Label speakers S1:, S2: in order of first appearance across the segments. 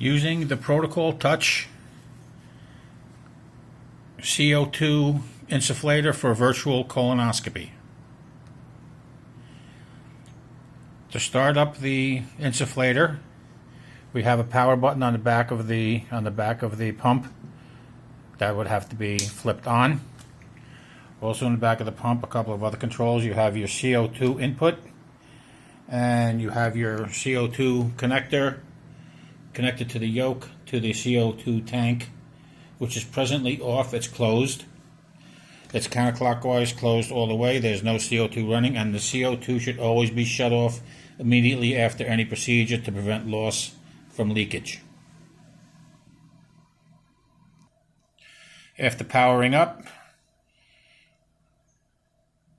S1: Using the Protocol Touch CO2 insufflator for virtual colonoscopy. To start up the insufflator, we have a power button on the back of the pump that would have to be flipped on. Also in the back of the pump, a couple of other controls. You have your CO2 input, and you have your CO2 connector connected to the yoke to the CO2 tank, which is presently off. It's closed. It's counterclockwise closed all the way. There's no CO2 running, and the CO2 should always be shut off immediately after any procedure to prevent loss from leakage. After powering up,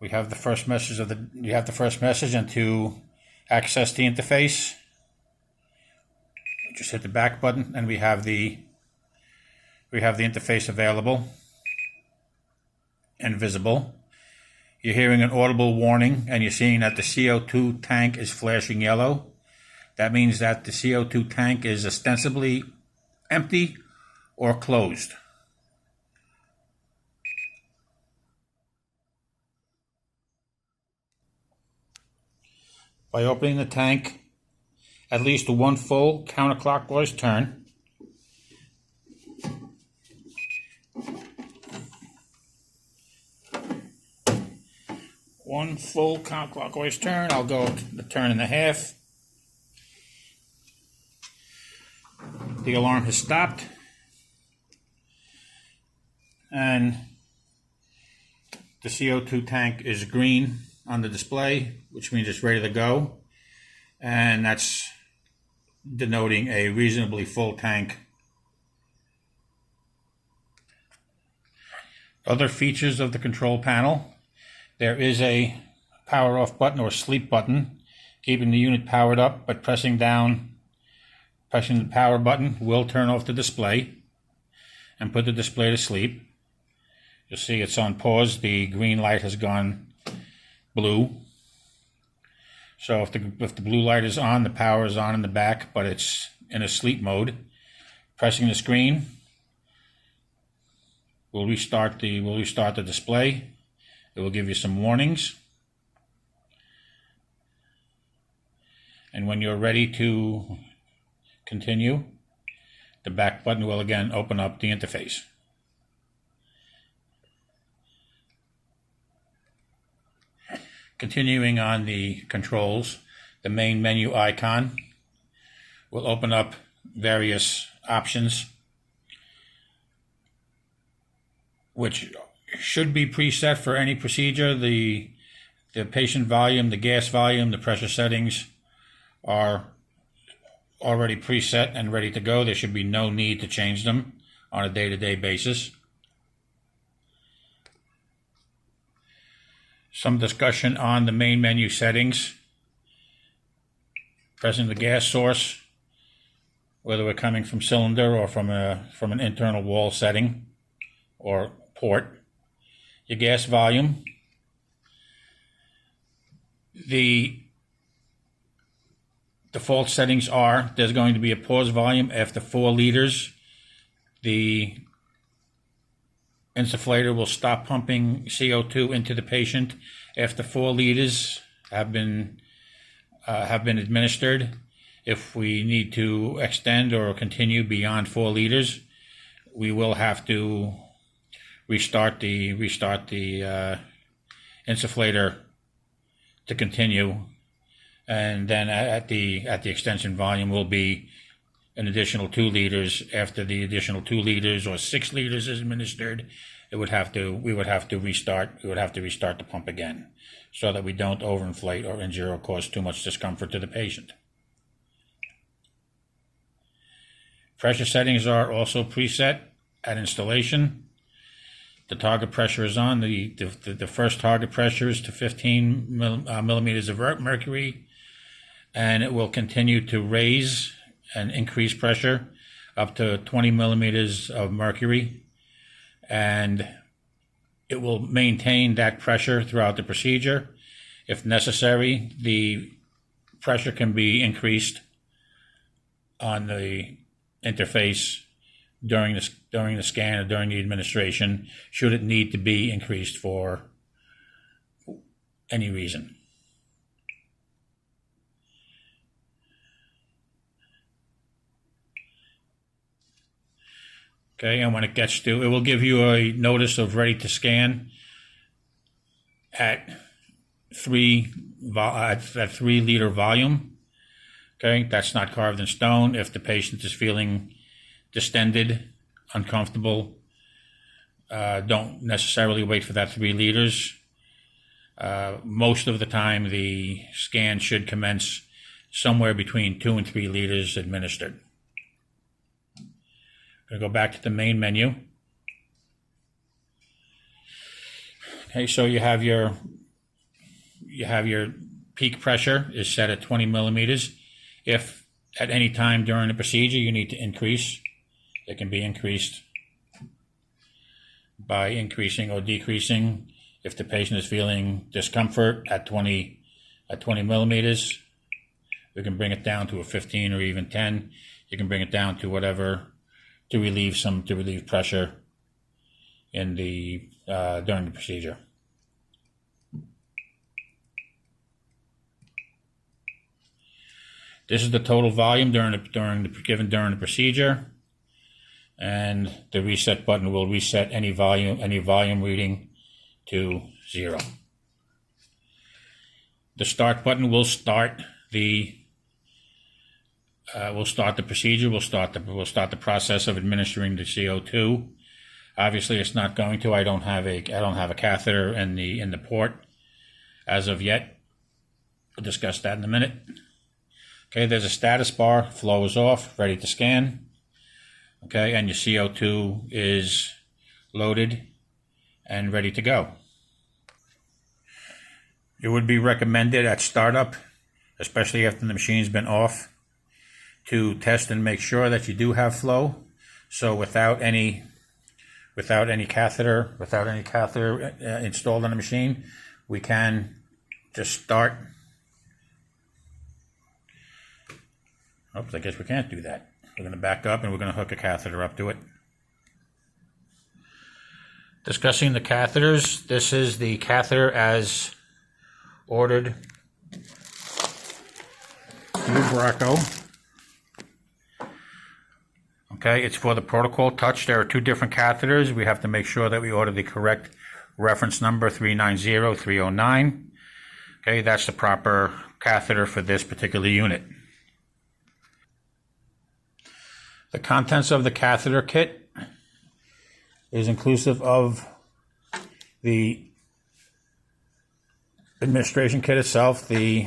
S1: we have the first message and to access the interface, just hit the back button and we have the interface available and visible. You're hearing an audible warning and you're seeing that the CO2 tank is flashing yellow. That means that the CO2 tank is ostensibly empty or closed. By opening the tank at least one full counterclockwise turn, I'll go the turn and a half. The alarm has stopped, and the CO2 tank is green on the display, which means it's ready to go, and that's denoting a reasonably full tank. Other features of the control panel: there is a power off button or sleep button, keeping the unit powered up, but pressing the power button will turn off the display and put the display to sleep. You'll see it's on pause. The green light has gone blue. So if the blue light is on, the power is on in the back, but it's in a sleep mode. Pressing the screen will restart the display. It will give you some warnings. And when you're ready to continue, the back button will again open up the interface. Continuing on the controls, the main menu icon will open up various options, which should be preset for any procedure. The patient volume, the gas volume, the pressure settings are already preset and ready to go. There should be no need to change them on a day-to-day basis. Some discussion on the main menu settings. Pressing the gas source, whether we're coming from cylinder or from an internal wall setting or port. Your gas volume. The default settings are: there's going to be a pause volume after 4 liters. The insufflator will stop pumping CO2 into the patient after 4 liters have been administered. If we need to extend or continue beyond 4 liters, we will have to restart the insufflator to continue, and then at the extension volume will be an additional 2 liters. After the additional 2 liters or 6 liters is administered, we would have to restart the pump again, so that we don't overinflate or injure or cause too much discomfort to the patient. Pressure settings are also preset at installation. The target pressure is on. The first target pressure is to 15 millimeters of mercury, and it will continue to raise and increase pressure up to 20 millimeters of mercury, and it will maintain that pressure throughout the procedure. If necessary, the pressure can be increased on the interface during the scan or during the administration, should it need to be increased for any reason. Okay, and when it gets to, it will give you a notice of ready to scan at 3-liter volume. Okay, that's not carved in stone. If the patient is feeling distended, uncomfortable, don't necessarily wait for that 3 liters. Most of the time, the scan should commence somewhere between 2 and 3 liters administered. I'm going to go back to the main menu. Okay, so you have your peak pressure is set at 20 millimeters. If at any time during the procedure you need to increase, it can be increased by increasing or decreasing. If the patient is feeling discomfort at 20 millimeters, we can bring it down to a 15 or even 10. You can bring it down to whatever to relieve pressure in the during the procedure. This is the total volume during the procedure, and the reset button will reset any volume reading to 0. The start button will start the procedure. We'll start the process of administering the CO2. Obviously, it's not going to. I don't have a catheter in the port as of yet. We'll discuss that in a minute. Okay, there's a status bar. Flow is off, ready to scan. Okay, and your CO2 is loaded and ready to go. It would be recommended at startup, especially after the machine's been off, to test and make sure that you do have flow. So without any catheter installed on the machine, we can just start. Oops, I guess we can't do that. We're going to back up and we're going to hook a catheter up to it. Discussing the catheters, this is the catheter as ordered through Bracco. Okay, it's for the protocol touch. There are 2 different catheters. We have to make sure that we order the correct reference number, 390309. Okay, that's the proper catheter for this particular unit. The contents of the catheter kit is inclusive of the administration kit itself, the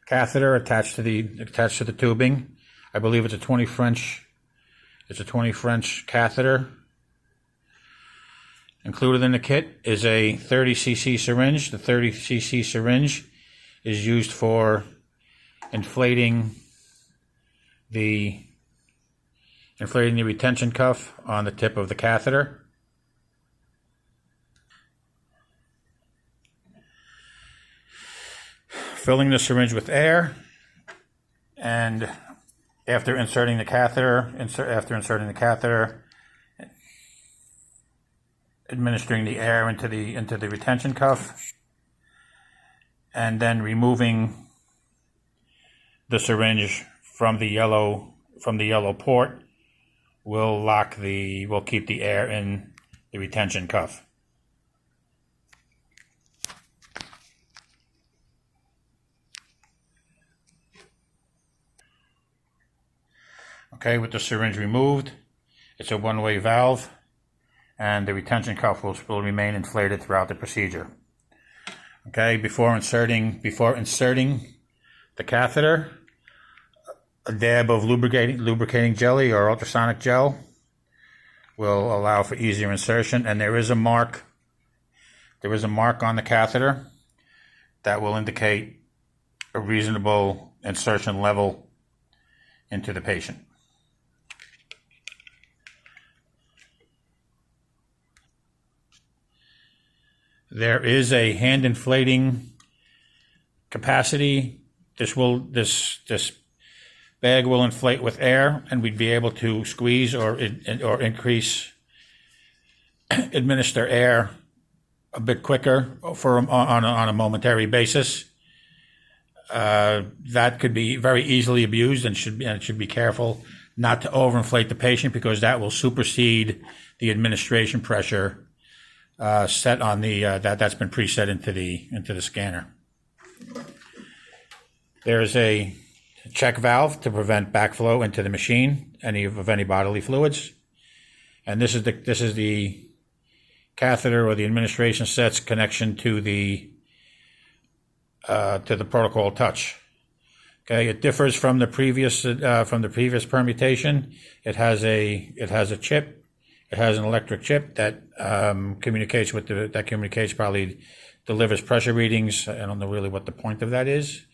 S1: catheter attached to the tubing. I believe it's a 20 French catheter. Included in the kit is a 30 cc syringe. The 30 cc syringe is used for inflating the retention cuff on the tip of the catheter. Filling the syringe with air, and after inserting the catheter, administering the air into the retention cuff, and then removing the syringe from the yellow port. We'll keep the air in the retention cuff. Okay, with the syringe removed, it's a one-way valve, and the retention cuff will remain inflated throughout the procedure. Okay, before inserting the catheter, a dab of lubricating jelly or ultrasonic gel will allow for easier insertion, and there is a mark on the catheter that will indicate a reasonable insertion level into the patient. There is a hand inflating capacity. This bag will inflate with air, and we'd be able to squeeze or administer air a bit quicker on a momentary basis. That could be very easily abused, and should be careful not to overinflate the patient, because that will supersede the administration pressure set on the that's been preset into the scanner. There's a check valve to prevent backflow into the machine of any bodily fluids, and this is the catheter or the administration set's connection to the protocol touch. Okay, it differs from the previous permutation. It has a chip. It has an electric chip that delivers pressure readings. I don't know really what the point of that is,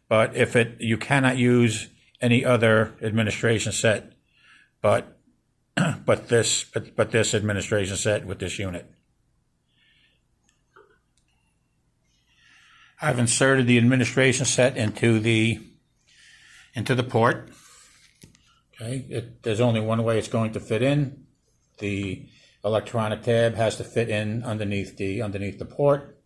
S1: but you cannot use any other administration set, but this administration set with this unit. I've inserted the administration set into the port. Okay, there's only one way it's going to fit in. The electronic tab has to fit in underneath the port.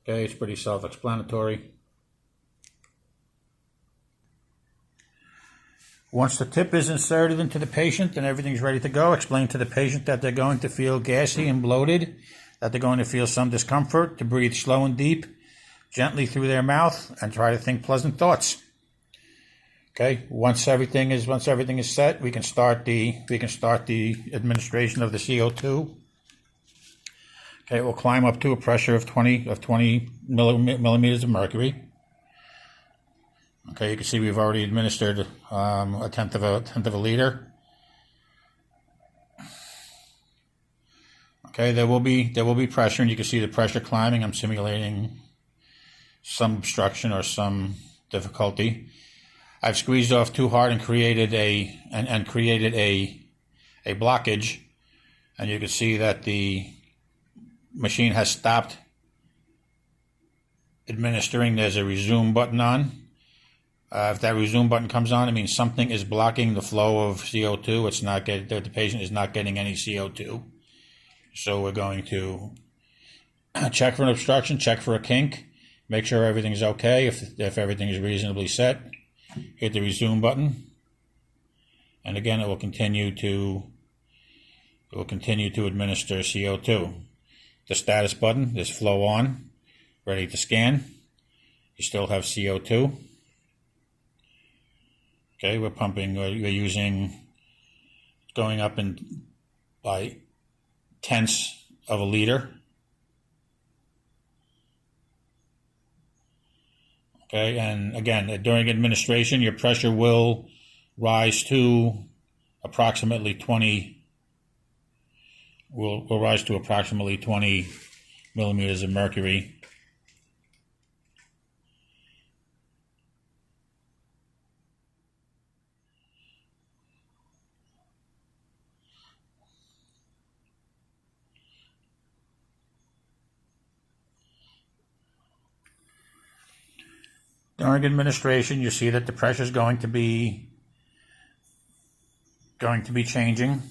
S1: Okay, it's pretty self-explanatory. Once the tip is inserted into the patient and everything's ready to go, explain to the patient that they're going to feel gassy and bloated, that they're going to feel some discomfort, to breathe slow and deep, gently through their mouth, and try to think pleasant thoughts. Okay, once everything is set, we can start the administration of the CO2. Okay, we'll climb up to a pressure of 20 millimeters of mercury. Okay, you can see we've already administered a tenth of a liter. Okay, there will be pressure, and you can see the pressure climbing. I'm simulating some obstruction or some difficulty. I've squeezed off too hard and created a blockage, and you can see that the machine has stopped administering. There's a resume button on. If that resume button comes on, it means something is blocking the flow of CO2. The patient is not getting any CO2. So we're going to check for an obstruction, check for a kink, make sure everything's okay. If everything is reasonably set, hit the resume button, and again it will continue to administer CO2. The status button is flow on, ready to scan. You still have CO2. Okay, we're pumping. We're using, going up by tenths of a liter. Okay, and again, during administration, your pressure will rise to approximately 20 millimeters of mercury. During administration, you see that the pressure is going to be changing,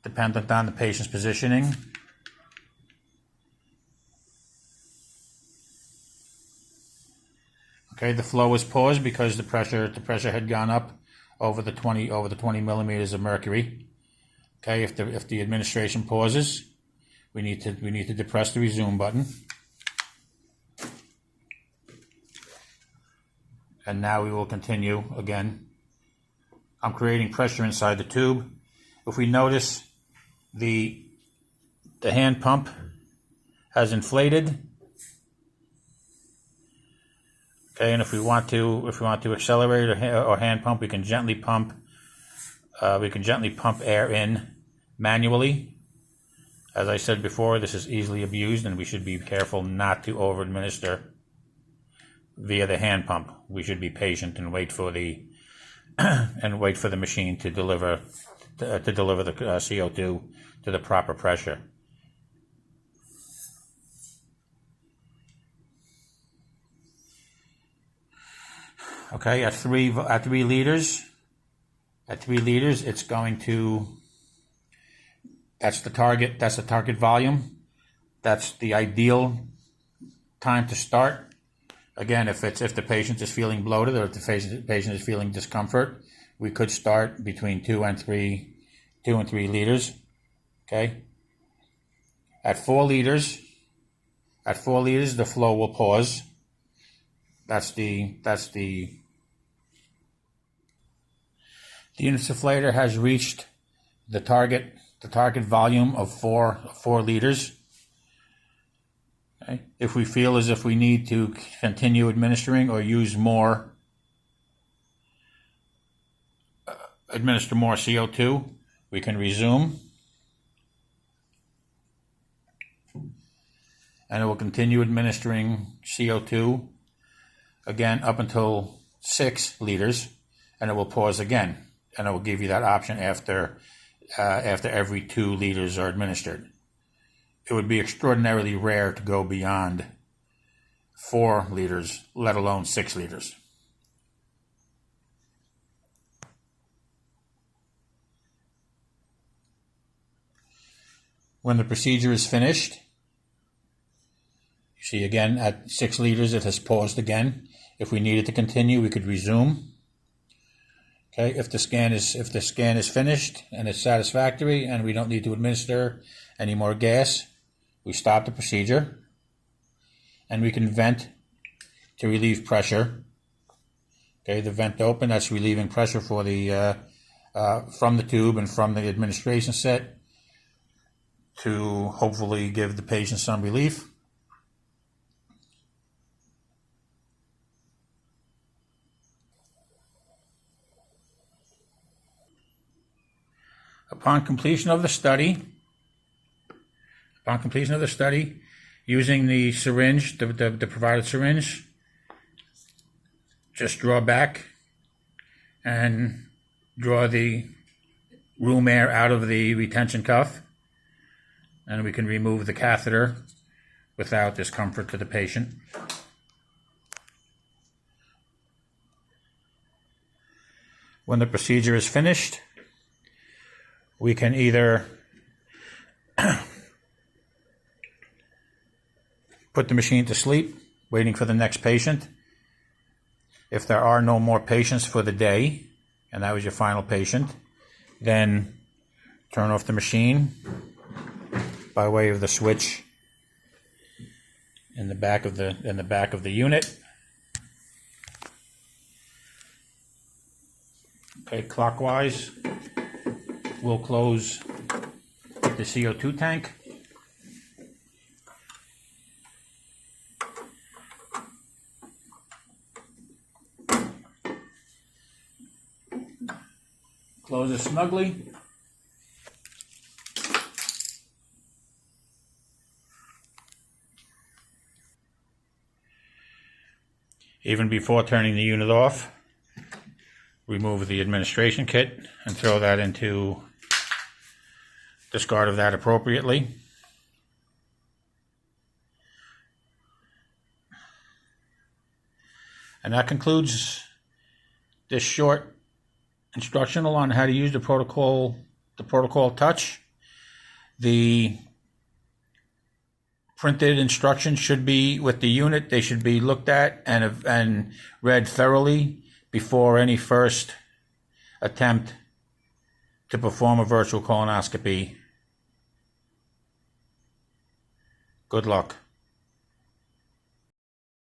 S1: dependent on the patient's positioning. Okay, the flow is paused because the pressure had gone up over the 20 millimeters of mercury. Okay, if the administration pauses, we need to depress the resume button. And now we will continue again. I'm creating pressure inside the tube. If we notice, the hand pump has inflated. Okay, and if we want to accelerate or hand pump, we can gently pump air in manually. As I said before, this is easily abused, and we should be careful not to over-administer via the hand pump. We should be patient and wait for the machine to deliver the CO2 to the proper pressure. Okay, at 3 liters, it's going to, that's the target volume. That's the ideal time to start. Again, if the patient is feeling bloated or if the patient is feeling discomfort, we could start between 2 and 3 liters. Okay. At 4 liters, the flow will pause. The insufflator has reached the target volume of 4 liters. Okay. If we feel as if we need to continue administering or administer more CO2, we can resume. And it will continue administering CO2 again up until 6 liters, and it will pause again. And it will give you that option after every 2 liters are administered. It would be extraordinarily rare to go beyond 4 liters, let alone 6 liters. When the procedure is finished, you see again at 6 liters it has paused again. If we needed to continue, we could resume. Okay, if the scan is finished and it's satisfactory and we don't need to administer any more gas, we stop the procedure and we can vent to relieve pressure. Okay, the vent open, that's relieving pressure for the from the tube and from the administration set to hopefully give the patient some relief. Upon completion of the study, using the syringe, the provided syringe, just draw back and draw the room air out of the retention cuff, and we can remove the catheter without discomfort to the patient. When the procedure is finished, we can either put the machine to sleep, waiting for the next patient. If there are no more patients for the day, and that was your final patient, then turn off the machine by way of the switch in the back of the unit. Okay, clockwise, we'll close the CO2 tank. Close it snugly. Even before turning the unit off, remove the administration kit and throw that into discard of that appropriately. And that concludes this short instructional on how to use the protocol touch. The printed instructions should be with the unit. They should be looked at and read thoroughly before any first attempt to perform a virtual colonoscopy. Good luck.